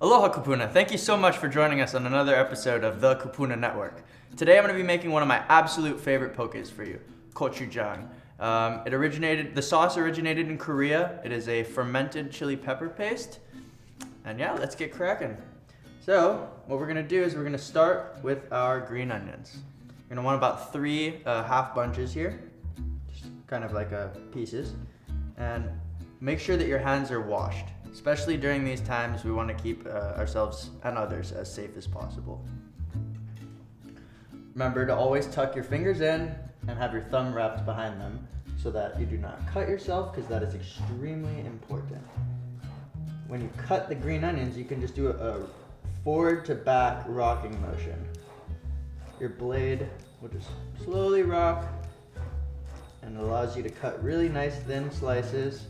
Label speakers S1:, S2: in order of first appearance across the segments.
S1: Aloha Kupuna, thank you so much for joining us on another episode of the Kupuna Network. Today I'm going to be making one of my absolute favorite pokés for you, Gochujang. The sauce originated in Korea. It is a fermented chili pepper paste. And yeah, let's get cracking. So what we're going to do is we're going to start with our green onions. You're going to want about 3 half bunches here, just kind of like pieces. And make sure that your hands are washed. Especially during these times, we want to keep ourselves and others as safe as possible. Remember to always tuck your fingers in and have your thumb wrapped behind them so that you do not cut yourself, because that is extremely important. When you cut the green onions, you can just do a forward to back rocking motion. Your blade will just slowly rock, and it allows you to cut really nice thin slices.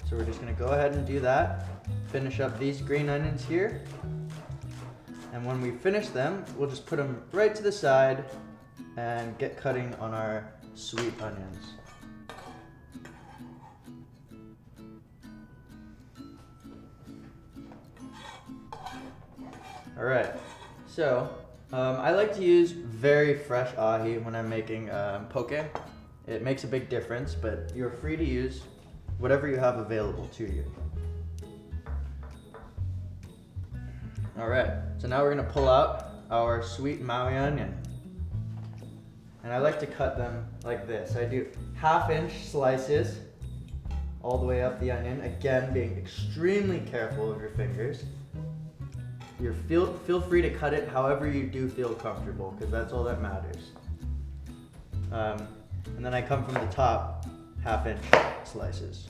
S1: So we're just going to go ahead and do that. Finish up these green onions here. And when we finish them, we'll just put them right to the side and get cutting on our sweet onions. Alright, so I like to use very fresh ahi when I'm making poke. It makes a big difference, but you're free to use whatever you have available to you. Alright, so now we're going to pull out our sweet Maui onion. And I like to cut them like this. I do 1/2 inch slices all the way up the onion, again being extremely careful of your fingers. Feel free to cut it however you do feel comfortable, because that's all that matters. And then I come from the top, 1/2 inch slices.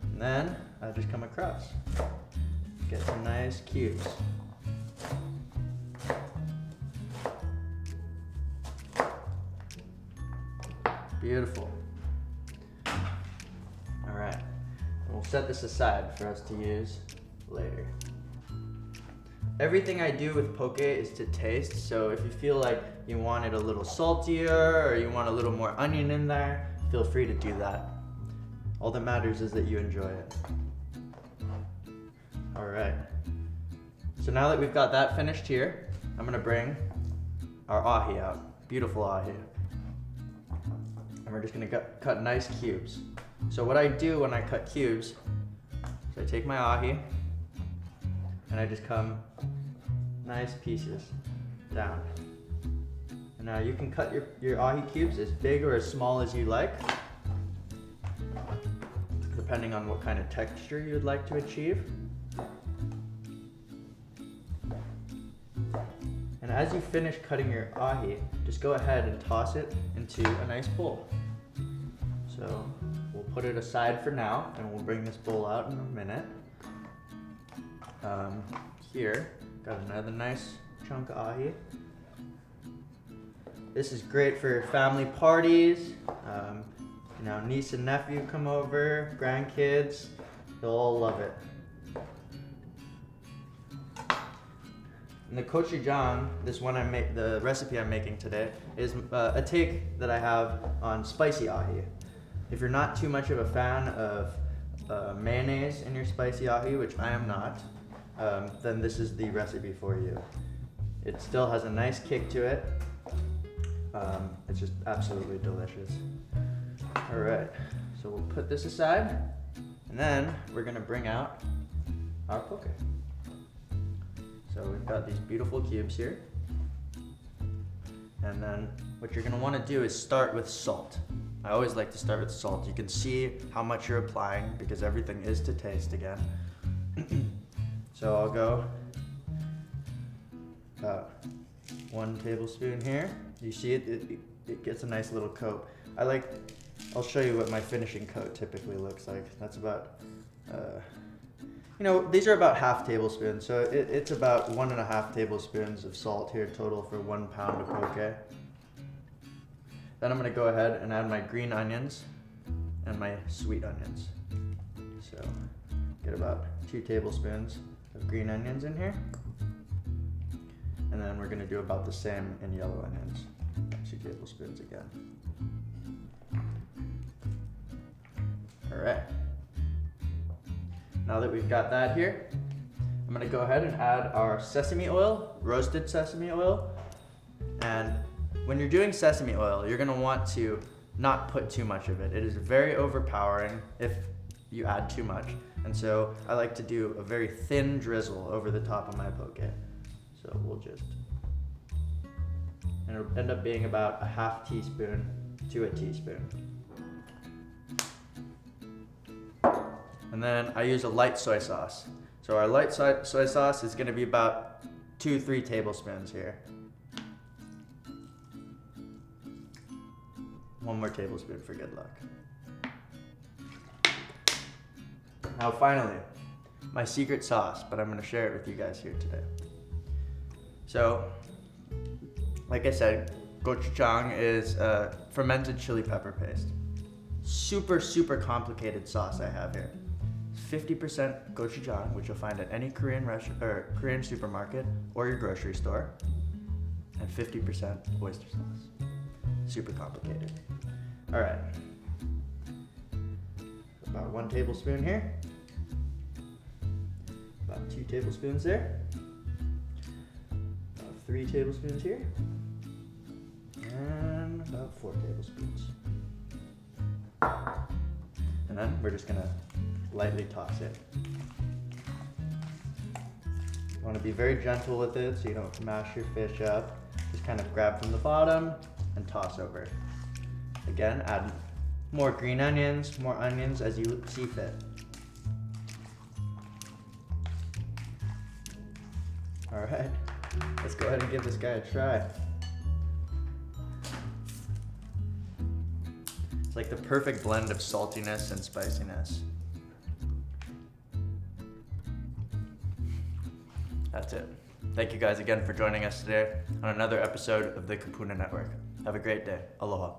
S1: And then I just come across. Get some nice cubes. Beautiful. All right, we'll set this aside for us to use later. Everything I do with poke is to taste, so if you feel like you want it a little saltier or you want a little more onion in there, feel free to do that. All that matters is that you enjoy it. All right. So now that we've got that finished here, I'm gonna bring our ahi out. Beautiful ahi. And we're just gonna cut nice cubes. So what I do when I cut cubes is I take my ahi and I just come nice pieces down. And now you can cut your ahi cubes as big or as small as you like, depending on what kind of texture you would like to achieve. And as you finish cutting your ahi, just go ahead and toss it into a nice bowl. So we'll put it aside for now, and we'll bring this bowl out in a minute. Here, got another nice chunk of ahi. This is great for family parties. Niece and nephew come over, grandkids, they'll all love it. And the gochujang, the recipe I'm making today, is a take that I have on spicy ahi. If you're not too much of a fan of mayonnaise in your spicy ahi, which I am not, then this is the recipe for you. It still has a nice kick to it. It's just absolutely delicious. All right, so we'll put this aside, and then we're gonna bring out our poke. So we've got these beautiful cubes here. And then what you're gonna wanna do is start with salt. I always like to start with salt. You can see how much you're applying because everything is to taste again. So I'll go about 1 tablespoon here. You see it gets a nice little coat. I'll show you what my finishing coat typically looks like. That's about, these are about 1/2 tablespoon, so it's about 1.5 tablespoons of salt here total for 1 pound of poke. Then I'm gonna go ahead and add my green onions and my sweet onions. So get about 2 tablespoons of green onions in here. And then we're gonna do about the same in yellow onions. So tablespoons again. All right. Now that we've got that here, I'm gonna go ahead and add our sesame oil, roasted sesame oil. And when you're doing sesame oil, you're gonna want to not put too much of it. It is very overpowering if you add too much. And so I like to do a very thin drizzle over the top of my poke. So we'll just, and it'll end up being about a half teaspoon to a teaspoon. And then I use a light soy sauce. So our light soy sauce is gonna be about 2-3 tablespoons here. 1 more tablespoon for good luck. Now finally, my secret sauce, but I'm gonna share it with you guys here today. So, like I said, gochujang is a fermented chili pepper paste. Super, super complicated sauce I have here. 50% gochujang, which you'll find at any Korean supermarket or your grocery store, and 50% oyster sauce. Super complicated. All right. About 1 tablespoon here. About 2 tablespoons there. About 3 tablespoons here. And about 4 tablespoons. And then we're just gonna lightly toss it. You wanna be very gentle with it so you don't mash your fish up. Just kind of grab from the bottom and toss over. Again, add more green onions, more onions as you see fit. All right, let's go ahead and give this guy a try. It's like the perfect blend of saltiness and spiciness. That's it. Thank you guys again for joining us today on another episode of the Kapuna Network. Have a great day. Aloha.